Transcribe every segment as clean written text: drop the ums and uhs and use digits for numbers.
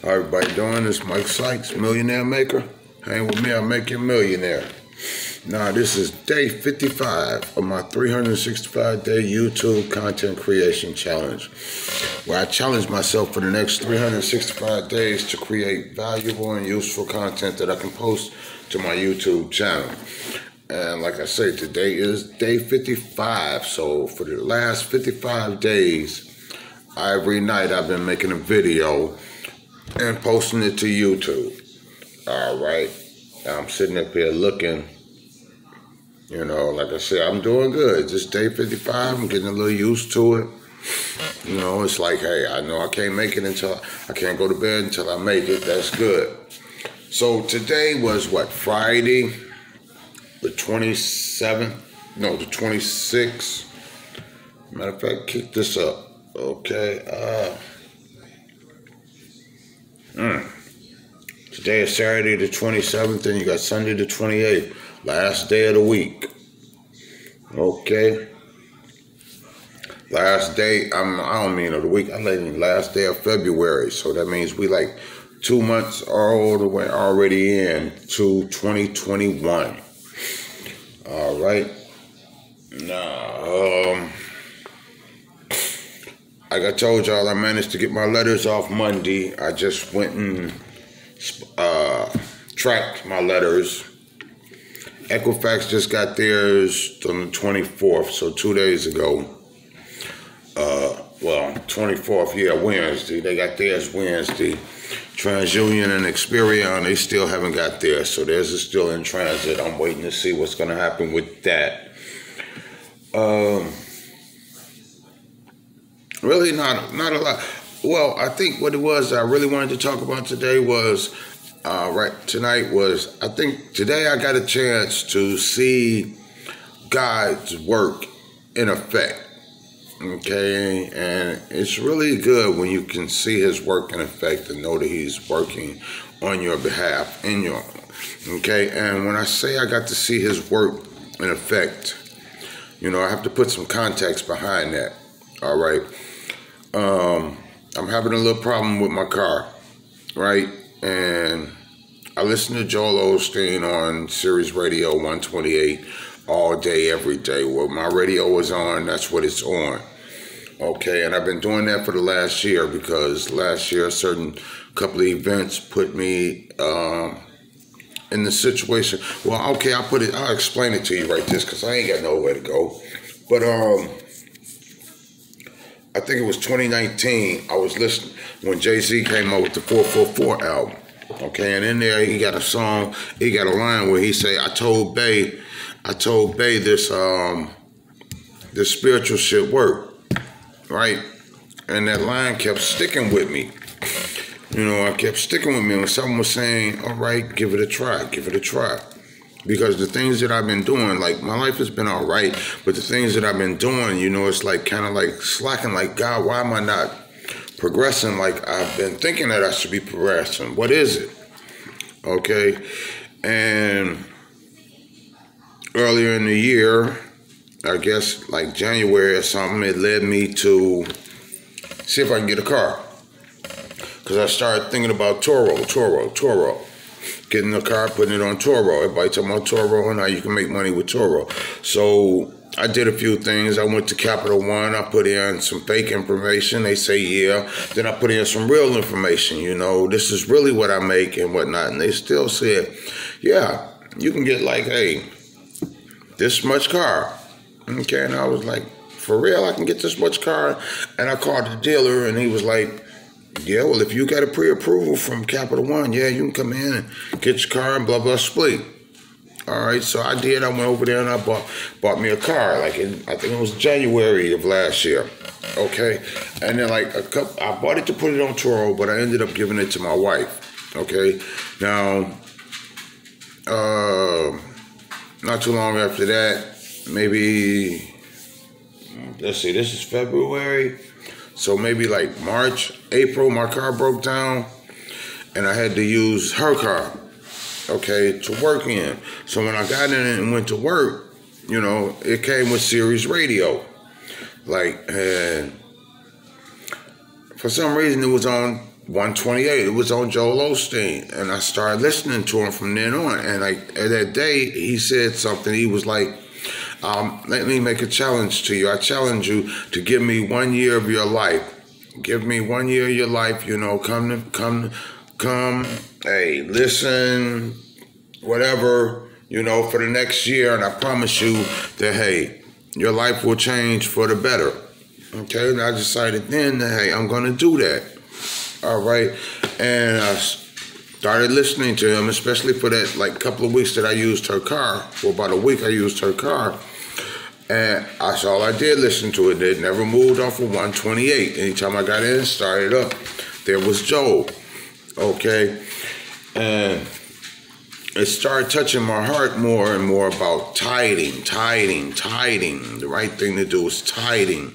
How everybody doing? This is Mike Sykes, Millionaire Maker. Hang with me, I'll make you a millionaire. Now, this is day 55 of my 365-day YouTube content creation challenge, where I challenge myself for the next 365 days to create valuable and useful content that I can post to my YouTube channel. And like I said, today is day 55. So for the last 55 days, every night I've been making a video and posting it to YouTube. All right. I'm sitting up here looking, like I said, I'm doing good. Just day 55, I'm getting a little used to it. It's like, hey, I know I can't make it until, I can't go to bed until I make it. That's good. So today was what, Friday, the 27th? No, the 26th. Matter of fact, kick this up. Okay. Today is Saturday the 27th, and you got Sunday the 28th. Last day of the week. Okay. Last day, I don't mean of the week, I mean last day of February. So that means we like 2 months all the way already in to 2021. All right. Now, like I told y'all, I managed to get my letters off Monday. I just went and tracked my letters. Equifax just got theirs on the 24th, so 2 days ago. 24th, Wednesday. They got theirs Wednesday. TransUnion and Experian, they still haven't got theirs, so theirs is still in transit. I'm waiting to see what's going to happen with that. Really not a lot. Well, I think what it was I really wanted to talk about today was, tonight was, I think today I got a chance to see God's work in effect. Okay, and it's really good when you can see his work in effect and know that he's working on your behalf, okay, and when I say I got to see his work in effect, I have to put some context behind that, all right. I'm having a little problem with my car, right, and I listen to Joel Osteen on Sirius Radio 128 all day, every day. Well, my radio is on, that's what it's on. Okay, and I've been doing that for the last year because last year a certain couple of events put me in the situation. Well, okay, I'll explain it to you right this because I ain't got nowhere to go. But I think it was 2019, I was listening when Jay-Z came out with the 444 album. Okay, and in there he got a song, he got a line where he say, I told Bay this spiritual shit work, right? And that line kept sticking with me. I kept sticking with me when someone was saying, all right, give it a try. Because the things that I've been doing, like my life has been all right, but the things that I've been doing, it's like kind of like slacking, like, God, why am I not progressing like I've been thinking that I should be progressing? What is it? Okay. And earlier in the year, I guess like January or something, it led me to see if I can get a car. Because I started thinking about Toro. Getting a car, putting it on Toro. Everybody talking about Toro and how you can make money with Toro. So I did a few things. I went to Capital One. I put in some fake information. They say, yeah. Then I put in some real information. This is really what I make and whatnot. And they still said, yeah, you can get like, hey, this much car. Okay, and I was like, for real, I can get this much car? And I called the dealer, and he was like, yeah, well, if you got a pre-approval from Capital One, yeah, you can come in and get your car and blah, blah, split. All right, so I did. I went over there and I bought me a car, I think it was January of last year. Okay, and then like I bought it to put it on Toro, but I ended up giving it to my wife. Okay, now, not too long after that, maybe, let's see, this is February. So maybe like March, April, my car broke down and I had to use her car, okay, to work in. So when I got in and went to work, it came with Sirius Radio. Like, and for some reason it was on 128. It was on Joel Osteen, and I started listening to him from then on. And like that day, he said something. He was like, "Let me make a challenge to you. I challenge you to give me 1 year of your life. Give me 1 year of your life. You know, come. Hey, listen, whatever. You know, for the next year, and I promise you that hey, your life will change for the better." Okay, and I decided then that hey, I'm gonna do that. All right, and I started listening to him, especially for that like couple of weeks that I used her car. For about a week, I used her car, and that's all I did. Listen to it. It never moved off of 128. Anytime I got in and started up, there was Joel. Okay, and it started touching my heart more and more about tithing. The right thing to do is tithing.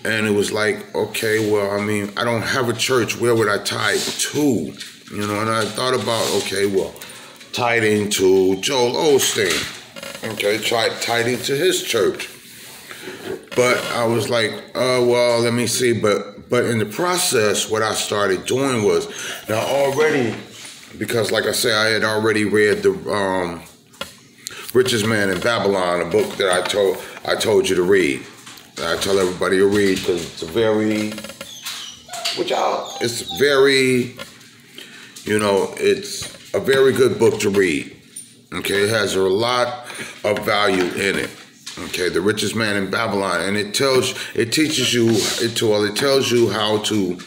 And it was like, okay, well, I mean, I don't have a church. Where would I tithe to? You know, and I thought about, okay, well, tithing to Joel Osteen. Okay, try tithing to his church. But I was like, well, let me see. But in the process, what I started doing was, now already, because like I said, I had already read the Richest Man in Babylon, a book that I told you to read. I tell everybody to read because it's it's a very good book to read. Okay, it has a lot of value in it. Okay, The Richest Man in Babylon, and it tells you how to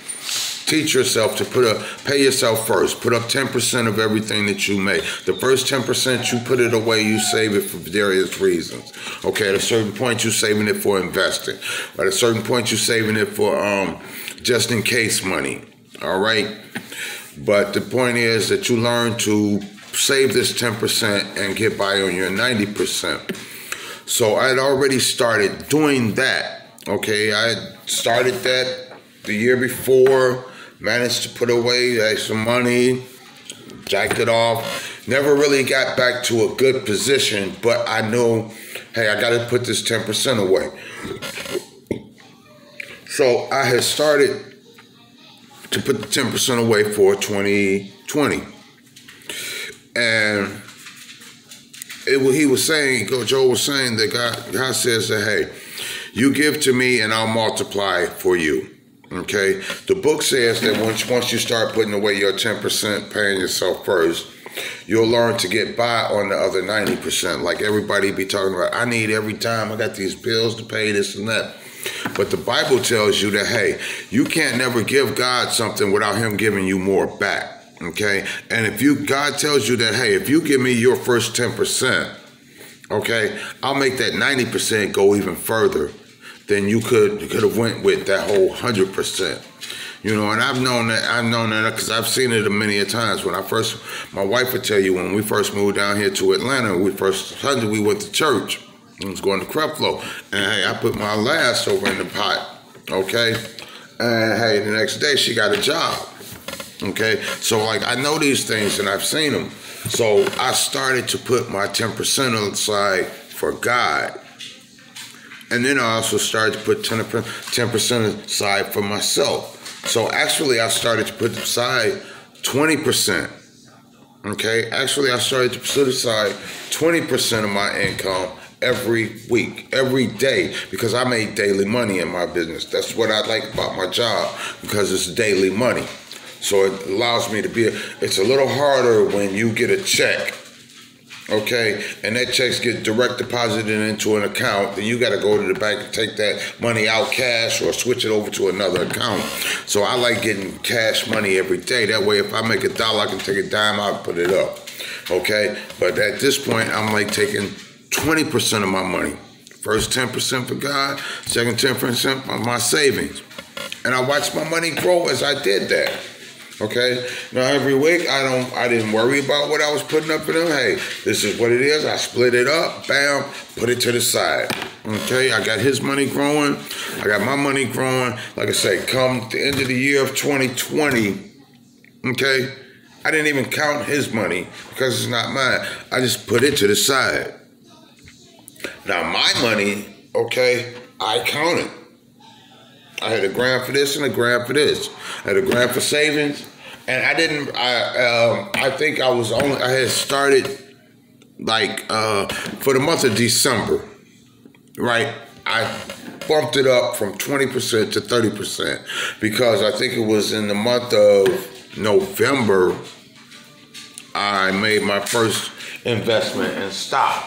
teach yourself to pay yourself first. Put up 10% of everything that you make. The first 10%, you put it away, you save it for various reasons. Okay, at a certain point, you're saving it for investing. At a certain point, you're saving it for just in case money. All right? But the point is that you learn to save this 10% and get by on your 90%. So I had already started doing that. Okay, I had started that the year before. Managed to put away some money, jacked it off. Never really got back to a good position, but I know, hey, I got to put this 10% away. So I had started to put the 10% away for 2020. And Joel was saying that God says that, hey, you give to me and I'll multiply for you. Okay, the book says that once you start putting away your 10%, paying yourself first, you'll learn to get by on the other 90%. Like everybody be talking about, I need every time, I got these bills to pay, this and that. But the Bible tells you that, hey, you can't never give God something without him giving you more back. Okay, and God tells you that, hey, if you give me your first 10%, okay, I'll make that 90% go even further. Then you could have went with that whole 100%. You know, and I've known that because I've seen it many a times. My wife would tell you when we first moved down here to Atlanta, we went to church. I was going to Creflo. And hey, I put my last over in the pot. Okay. And hey, the next day she got a job. Okay. So like I know these things and I've seen them. So I started to put my 10% aside for God. And then I also started to put 10% aside for myself. So actually, I started to put aside 20%. Okay? Actually, I started to put aside 20% of my income every week, every day, because I made daily money in my business. That's what I like about my job, because it's daily money. So it allows me to it's a little harder when you get a check. Okay, and that checks get direct deposited into an account, then you got to go to the bank and take that money out cash or switch it over to another account. So I like getting cash money every day. That way, if I make $1, I can take a dime out and put it up. Okay, but at this point, I'm like taking 20% of my money. First 10% for God, second 10% for my savings. And I watched my money grow as I did that. Okay, now every week I didn't worry about what I was putting up for them. Hey, this is what it is. I split it up, bam, put it to the side. Okay, I got his money growing. I got my money growing. Like I say, come the end of the year of 2020, okay, I didn't even count his money because it's not mine. I just put it to the side. Now my money, okay, I counted. I had a grant for this and a grant for this. I had a grant for savings, and I didn't. I think I had started like for the month of December, right? I bumped it up from 20% to 30% because I think it was in the month of November I made my first investment in stock.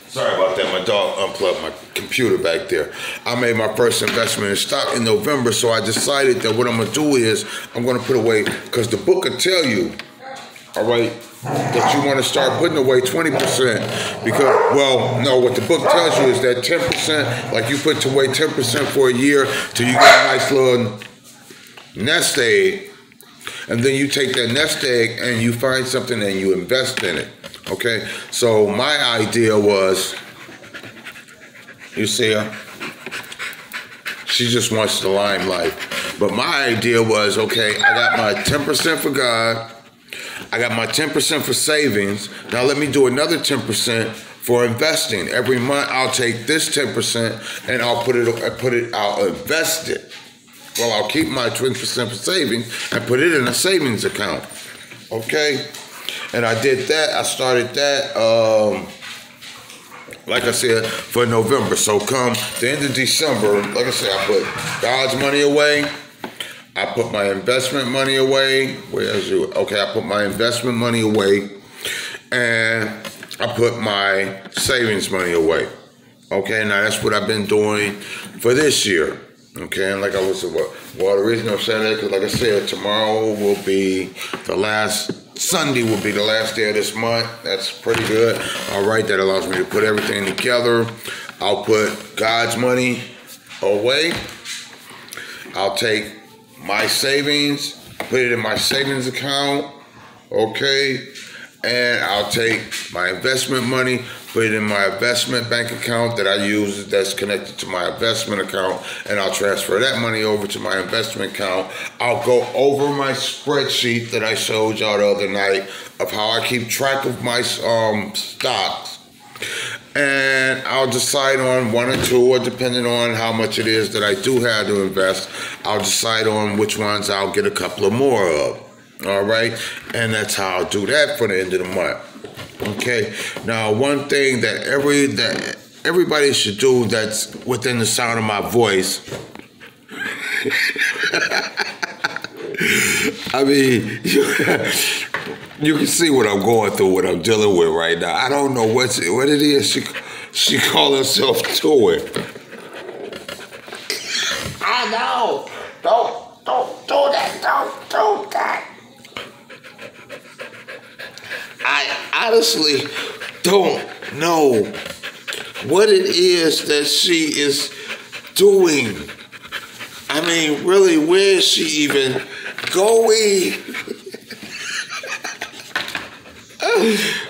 Sorry about that, my dog unplugged my computer back there. I made my first investment in stock in November, so I decided that what I'm gonna do is I'm gonna put away, because the book will tell you, all right, that you wanna start putting away 20% because, well, no, what the book tells you is that 10%, like you put away 10% for a year till you get a nice little nest egg, and then you take that nest egg and you find something and you invest in it. Okay, so my idea was, you see her? She just wants the limelight. But my idea was, okay, I got my 10% for God, I got my 10% for savings, now let me do another 10% for investing. Every month I'll take this 10% and I'll invest it. Well, I'll keep my 20% for savings and put it in a savings account. Okay? And I did that. I started that, like I said, for November. So come the end of December, like I said, I put God's money away. I put my investment money away. Okay, I put my investment money away. And I put my savings money away. Okay, now that's what I've been doing for this year. Okay, and like I was saying, well, the reason I'm saying that, because like I said, tomorrow will be Sunday will be the last day of this month. That's pretty good. All right, that allows me to put everything together. I'll put God's money away. I'll take my savings, put it in my savings account, okay? And I'll take my investment money, put it in my investment bank account that I use that's connected to my investment account, and I'll transfer that money over to my investment account. I'll go over my spreadsheet that I showed y'all the other night of how I keep track of my stocks, and I'll decide on one or two, or depending on how much it is that I do have to invest, I'll decide on which ones I'll get a couple of more of. All right, and that's how I'll do that for the end of the month. Okay, now one thing that everybody should do that's within the sound of my voice, I mean, you can see what I'm going through, what I'm dealing with right now. I don't know what it is she called herself doing. I know. Don't do that. Don't do that. I honestly don't know what it is that she is doing. I mean, really, where is she even going?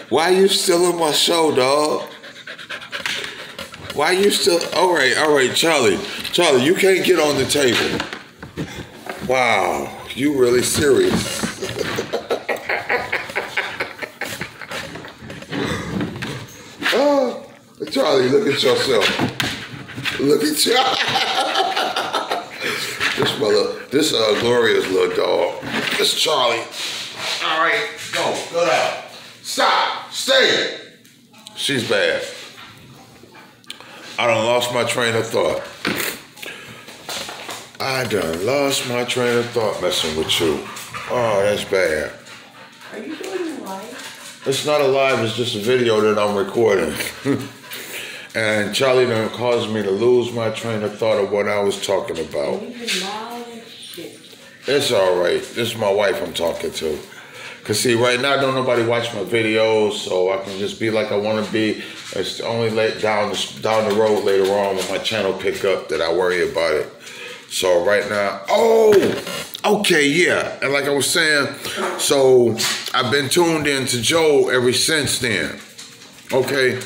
Why you still on my show, dog? Why you still? All right, Charlie, you can't get on the table. Wow, you really serious? Charlie, look at yourself. Look at you. This glorious little dog. This Charlie. All right, go down. Stop, stay. She's bad. I done lost my train of thought. I done lost my train of thought messing with you. Oh, that's bad. Are you doing it live? It's not a live, it's just a video that I'm recording. And Charlie done caused me to lose my train of thought of what I was talking about. It's all right. This is my wife I'm talking to. Because see, right now, don't nobody watch my videos, so I can just be like I want to be. It's only down the road later on when my channel pick up that I worry about it. So right now, okay, yeah. And like I was saying, so I've been tuned in to Joe ever since then. Okay.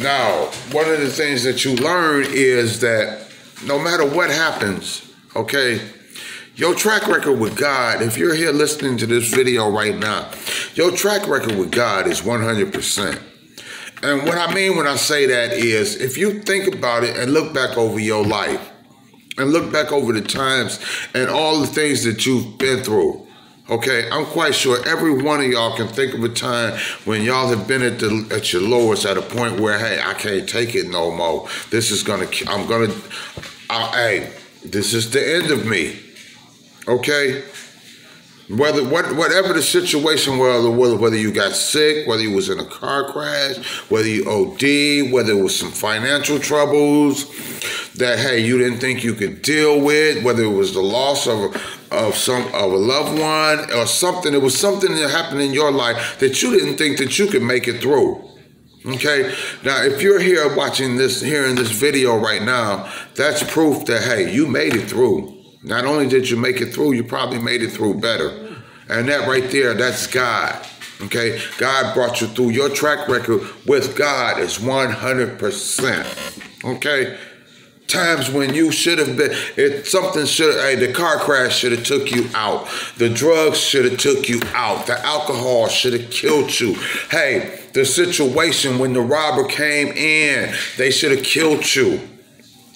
Now, one of the things that you learn is that no matter what happens, okay, your track record with God, if you're here listening to this video right now, your track record with God is 100%. And what I mean when I say that is, if you think about it and look back over your life, and look back over the times and all the things that you've been through, okay, I'm quite sure every one of y'all can think of a time when y'all have been at your lowest, at a point where, hey, I can't take it no more. This is hey, this is the end of me, okay? Whatever the situation was, whether you got sick, whether you was in a car crash, whether you OD, whether it was some financial troubles that, hey, you didn't think you could deal with, whether it was the loss of a loved one or something, it was something that happened in your life that you didn't think that you could make it through. Okay, now if you're here watching this, hearing this video right now, that's proof that, hey, you made it through. Not only did you make it through, you probably made it through better. And that right there, that's God. Okay, God brought you through. Your track record with God is 100%. Okay, times when you should have been, the car crash should have took you out. The drugs should have took you out. The alcohol should have killed you. Hey, the situation when the robber came in, they should have killed you.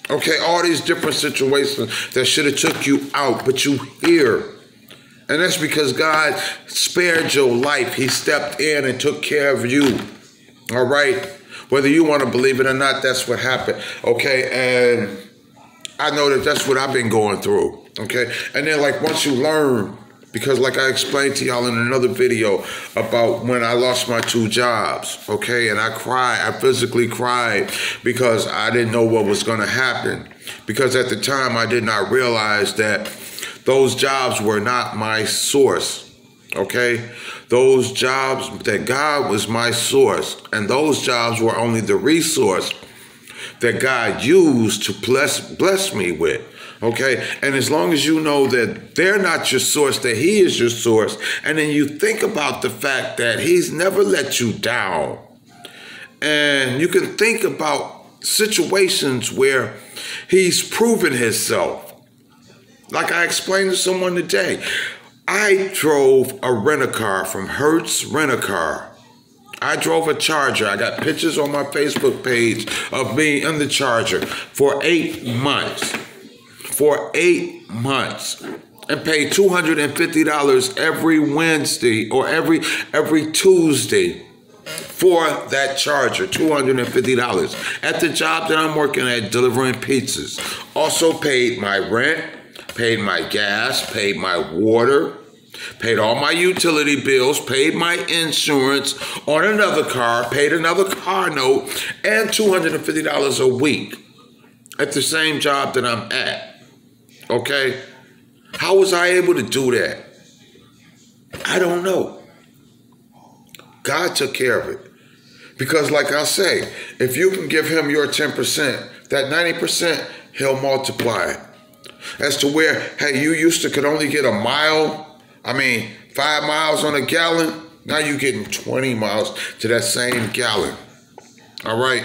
Okay, all these different situations that should have took you out, but you here. And that's because God spared your life. He stepped in and took care of you. All right? Whether you want to believe it or not, that's what happened. Okay, and I know that that's what I've been going through. Okay, and then like once you learn, because like I explained to y'all in another video about when I lost my 2 jobs, okay, and I physically cried because I didn't know what was going to happen. Because at the time I did not realize that those jobs were not my source, okay? Those jobs, that God was my source, and those jobs were only the resource that God used to bless me with. Okay, and as long as you know that they're not your source, that He is your source, and then you think about the fact that He's never let you down, and you can think about situations where He's proven Himself. Like I explained to someone today, I drove a rent-a-car from Hertz Rent-A-Car. I drove a Charger. I got pictures on my Facebook page of me in the Charger for 8 months. For 8 months, and paid $250 every Wednesday or every Tuesday for that Charger, $250. At the job that I'm working at, delivering pizzas. Also paid my rent, paid my gas, paid my water, paid all my utility bills, paid my insurance on another car, paid another car note, and $250 a week at the same job that I'm at. Okay, how was I able to do that? I don't know. God took care of it. Because like I say, if you can give Him your 10%, that 90%, He'll multiply it. As to where, hey, you used to could only get 5 miles on a gallon. Now you're getting 20 miles to that same gallon. All right?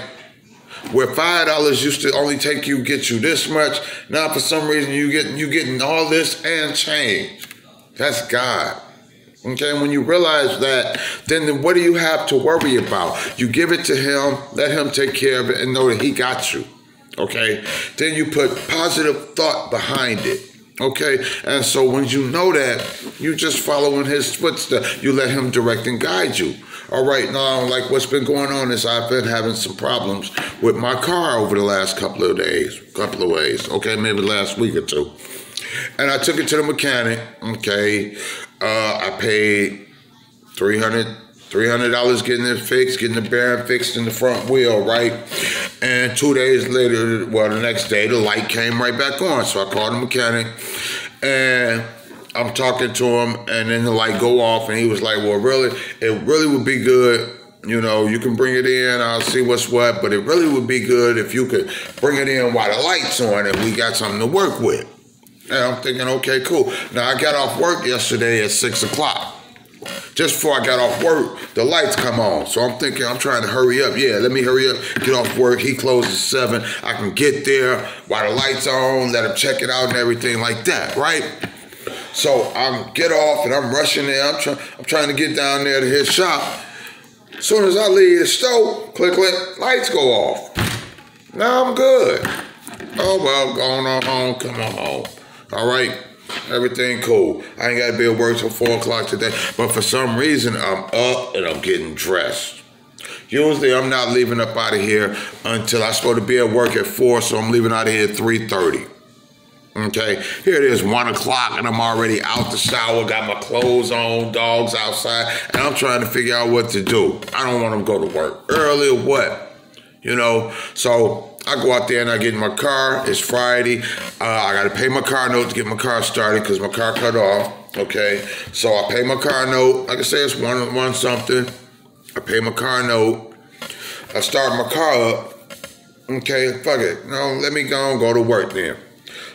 Where $5 used to only get you this much, now for some reason you getting all this and change. That's God. Okay, when you realize that, then what do you have to worry about? You give it to Him, let Him take care of it, and know that He got you. Okay, then you put positive thought behind it. Okay, and so when you know that, you just follow in His footsteps. You let Him direct and guide you. All right, now, like what's been going on is I've been having some problems with my car over the last couple of ways, okay, maybe last week or 2. And I took it to the mechanic, okay. I paid $300 getting it fixed, getting the bearing fixed in the front wheel, right? And 2 days later, well, the next day, the light came right back on. So I called the mechanic, and I'm talking to him, and then the light go off, and he was like, well, it really would be good, you know, you can bring it in, I'll see what's what, but it really would be good if you could bring it in while the light's on and we got something to work with. And I'm thinking, okay, cool. Now, I got off work yesterday at 6 o'clock. Just before I got off work, the lights come on. So I'm thinking, I'm trying to hurry up. Yeah, let me hurry up, get off work. He closes at 7. I can get there while the lights are on, let him check it out and everything like that, right? So I get off and I'm rushing there. I'm trying to get down there to his shop. As soon as I leave the store, click, click, lights go off. Now I'm good. Oh, well, going on home, come on home. All right, everything cool. I ain't got to be at work till 4 o'clock today. But for some reason, I'm up and I'm getting dressed. Usually, I'm not leaving up out of here until I'm supposed to be at work at 4, so I'm leaving out of here at 3:30. Okay, here it is, 1 o'clock, and I'm already out the shower, got my clothes on, dogs outside, and I'm trying to figure out what to do. I don't want to go to work early or what, you know. So I go out there and I get in my car. It's Friday. I got to pay my car note to get my car started because my car cut off. Okay, so I pay my car note. Like I said, it's one something. I pay my car note. I start my car up. Okay, fuck it. No, let me go to work then.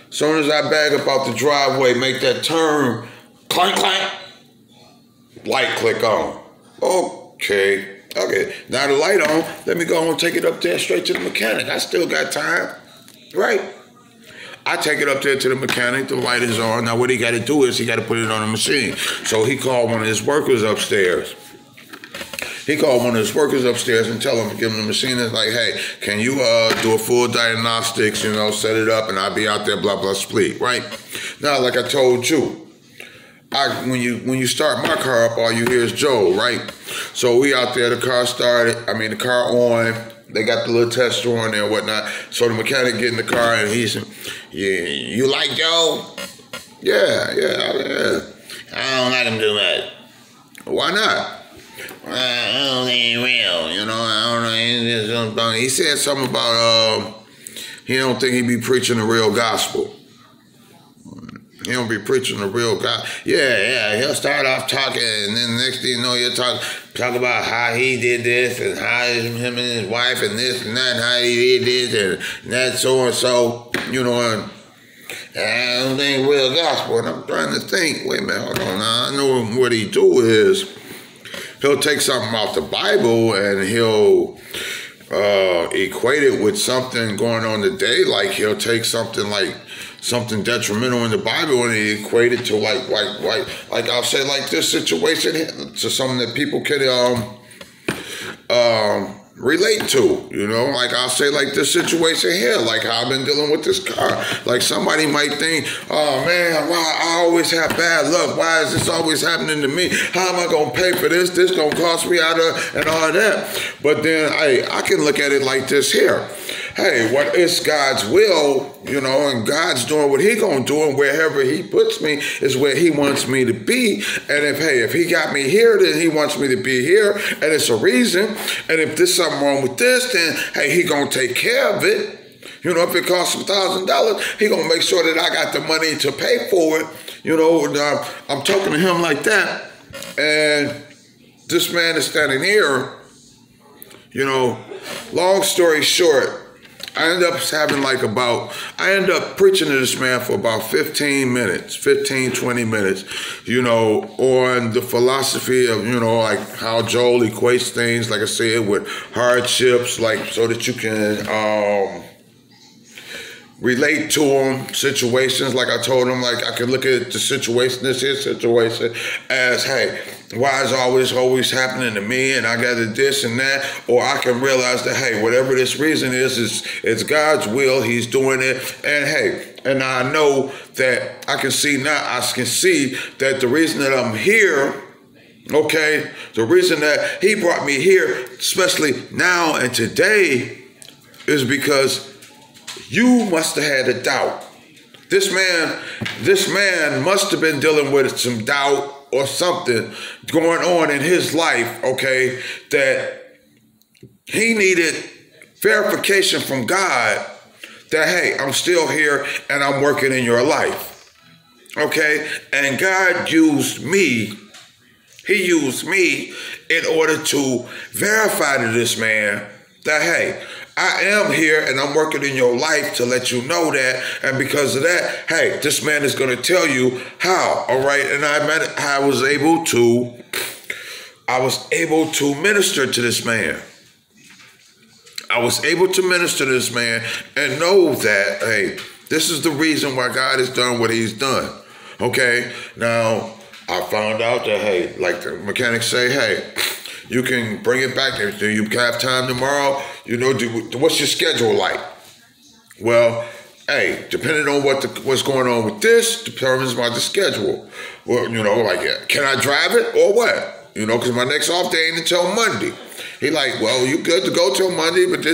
As soon as I bag up out the driveway, make that turn, clank, clank, light click on. Okay. Now the light on, let me go and take it up there straight to the mechanic. I still got time, right? I take it up there to the mechanic, the light is on. Now what he got to do is he got to put it on the machine. So he called one of his workers upstairs. He called one of his workers upstairs and tell him, give him the machine. It's like, hey, can you do a full diagnostics, you know, set it up and I'll be out there, blah, blah, split, right? Now, like I told you, when you start my car up, all you hear is Joe, right? So we out there, the car on. They got the little tester on there and whatnot. So the mechanic get in the car and he said, yeah, you like Joe? Yeah. I don't like him too much. Why not? I don't think he's real, you know. I don't know. He said something about he don't think he be preaching the real gospel. He don't be preaching the real gospel. Yeah. He'll start off talking, and then the next thing you know, he'll talk about how he did this, and how him and his wife, and this and that, and how he did this, and that, so and so, you know. And I don't think real gospel. And I'm trying to think. Wait a minute, hold on. Now I know what he do is. He'll take something out the Bible and he'll equate it with something going on today. Like he'll take something like something detrimental in the Bible and he equate it to like I'll say like this situation to something that people can relate to, you know, like I'll say like this situation here, like how I've been dealing with this car. Like somebody might think, oh man, why I always have bad luck? Why is this always happening to me? How am I gonna pay for this? This gonna cost me out of and all that. But then I can look at it like this here. Hey, what is God's will, you know, and God's doing what he gonna do, and wherever he puts me is where he wants me to be. And if he got me here, then he wants me to be here, and it's a reason. And if there's something wrong with this, then hey, he gonna take care of it. You know, if it costs him $1,000, he gonna make sure that I got the money to pay for it. You know, and, I'm talking to him like that, and this man is standing here. You know, long story short, I end up preaching to this man for about 15 minutes, 20 minutes, you know, on the philosophy of, you know, like how Joel equates things, like I said, with hardships, like so that you can relate to them, situations. Like I told him, like I can look at the situation, this here situation, as, hey, why is always happening to me and I got this and that? Or I can realize that, hey, whatever this reason is, it's God's will, he's doing it. And hey, and I know that I can see that the reason that I'm here, okay, the reason that he brought me here, especially now and today, is because you must have had a doubt. This man must have been dealing with some doubt or something going on in his life, okay, that he needed verification from God that, hey, I'm still here and I'm working in your life, okay? And God used me. He used me in order to verify to this man that, hey, I am here and I'm working in your life to let you know that. And because of that, hey, this man is going to tell you how. All right. And I was able to minister to this man. I was able to minister to this man and know that, hey, this is the reason why God has done what he's done. Okay. Now, I found out that, hey, like the mechanics say, hey, You can bring it back. Do you have time tomorrow? You know, what's your schedule like? Well, hey, depending on what's going on with this, determines about the schedule. Well, you know, like, can I drive it or what? You know, because my next off day ain't until Monday. He like, well, you good to go till Monday, but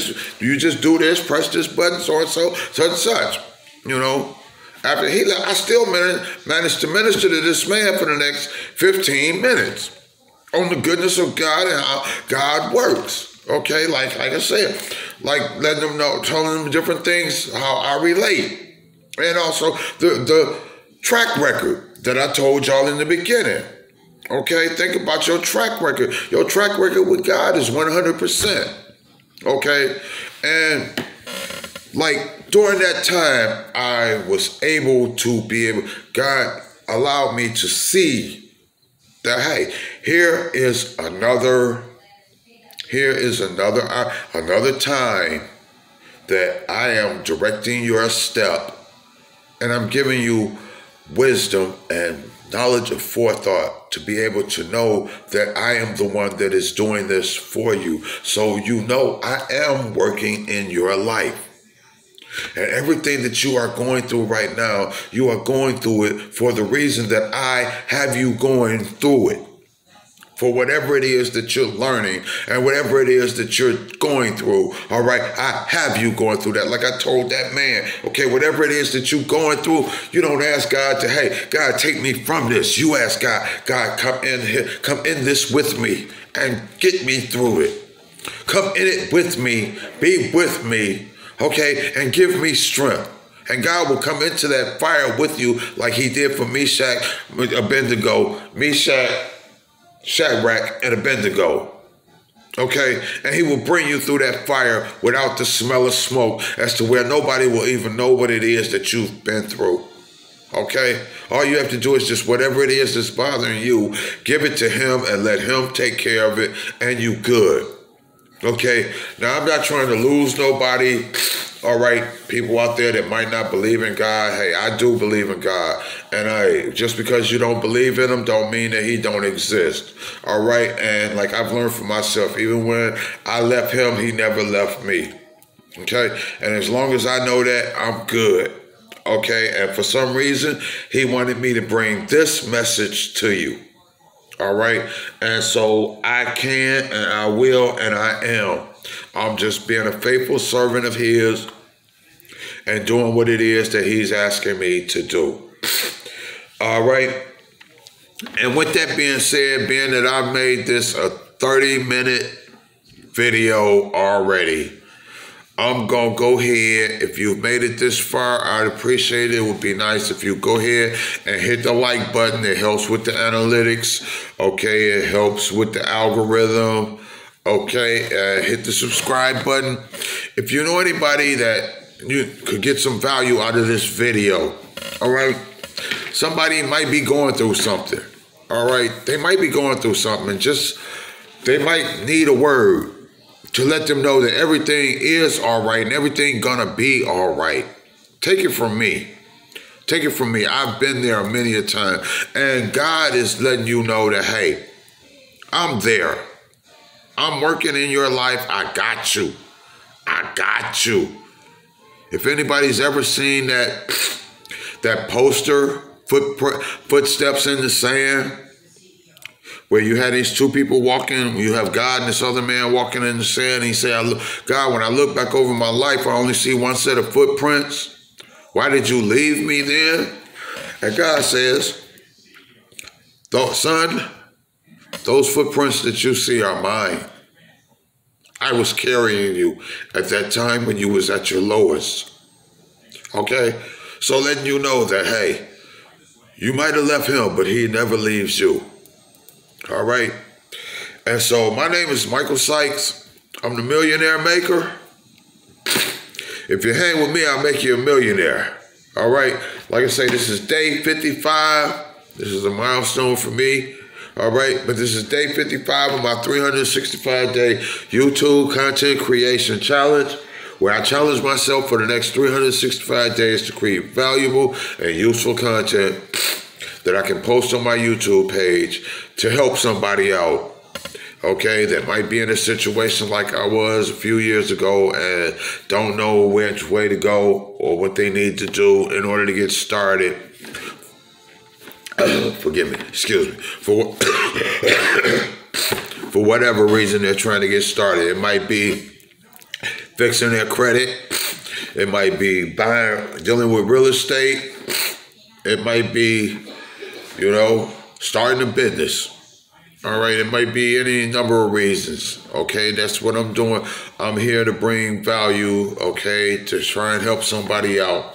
you just do this, press this button, so and so, such and such. You know, after he left, I still managed to minister to this man for the next 15 minutes on the goodness of God and how God works. Okay, like I said, like letting them know, telling them different things, how I relate. And also the track record that I told y'all in the beginning. Okay, think about your track record. Your track record with God is 100%. Okay, and like during that time, I was able to God allowed me to see that, hey, here is another time that I am directing your step, and I'm giving you wisdom and knowledge of forethought to be able to know that I am the one that is doing this for you. So you know I am working in your life. And everything that you are going through right now, you are going through it for the reason that I have you going through it. For whatever it is that you're learning and whatever it is that you're going through, all right, I have you going through that. Like I told that man, okay, whatever it is that you're going through, you don't ask God to, hey, God, take me from this. You ask God, God, come in here, come in this with me and get me through it. Come in it with me, be with me, okay, and give me strength. And God will come into that fire with you like he did for Meshach, Abednego, Shadrach, and Abednego. Okay? And he will bring you through that fire without the smell of smoke as to where nobody will even know what it is that you've been through. Okay? All you have to do is just whatever it is that's bothering you, give it to him and let him take care of it, and you good. Okay? Now, I'm not trying to lose nobody. All right, people out there that might not believe in God, hey, I do believe in God. And just because you don't believe in him don't mean that he don't exist. All right, and like I've learned from myself, even when I left him, he never left me. Okay, and as long as I know that, I'm good. Okay, and for some reason, he wanted me to bring this message to you. All right, and so I can and I will and I am. I'm just being a faithful servant of his and doing what it is that he's asking me to do. All right. And with that being said, being that I've made this a 30-minute video already, I'm going to go ahead. If you've made it this far, I'd appreciate it. It would be nice if you go ahead and hit the like button. It helps with the analytics. Okay. It helps with the algorithm. Okay, hit the subscribe button. If you know anybody that you could get some value out of this video, all right? Somebody might be going through something, all right? They might be going through something and they might need a word to let them know that everything is all right and everything gonna be all right. Take it from me. Take it from me. I've been there many a time. And God is letting you know that, hey, I'm there. I'm working in your life. I got you. I got you. If anybody's ever seen that poster, Footsteps in the Sand, where you had these two people walking, you have God and this other man walking in the sand, and he said, God, when I look back over my life, I only see one set of footprints. Why did you leave me then? And God says, son, those footprints that you see are mine. I was carrying you at that time when you was at your lowest. Okay? So letting you know that, hey, you might have left him, but he never leaves you. All right? And so my name is Michael Sykes. I'm the Millionaire Maker. If you hang with me, I'll make you a millionaire. All right? Like I say, this is day 55. This is a milestone for me. All right, but this is day 55 of my 365-day YouTube content creation challenge, where I challenge myself for the next 365 days to create valuable and useful content that I can post on my YouTube page to help somebody out. okay, that might be in a situation like I was a few years ago and don't know which way to go or what they need to do in order to get started. Forgive me, excuse me. For whatever reason they're trying to get started. It might be fixing their credit. It might be dealing with real estate. It might be, starting a business. All right, it might be any number of reasons, okay? That's what I'm doing. I'm here to bring value, okay, to try and help somebody out.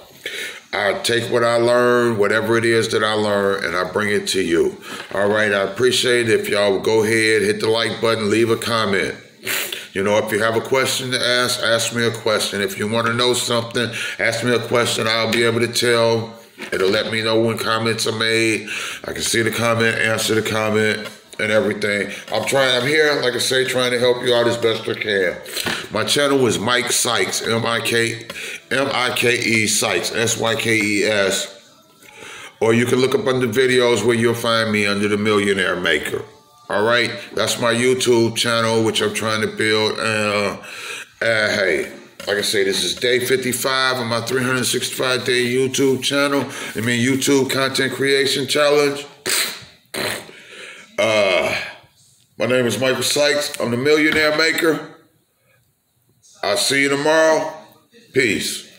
I take what I learn, whatever it is that I learn, and I bring it to you. All right, I appreciate it if y'all would go ahead, hit the like button, leave a comment. If you have a question to ask me a question. If you want to know something, ask me a question. I'll be able to tell. It'll let me know when comments are made. I can see the comment, answer the comment, and everything. I'm here, like I say, trying to help you out as best I can. My channel is Mike Sykes, M-I-K-E Sykes, S-Y-K-E-S. Or you can look up under videos where you'll find me under the Millionaire Maker. All right, that's my YouTube channel, which I'm trying to build. Hey, like I say, this is day 55 of my 365-day YouTube channel. YouTube content creation challenge. My name is Michael Sykes. I'm the Millionaire Maker. I'll see you tomorrow. Peace.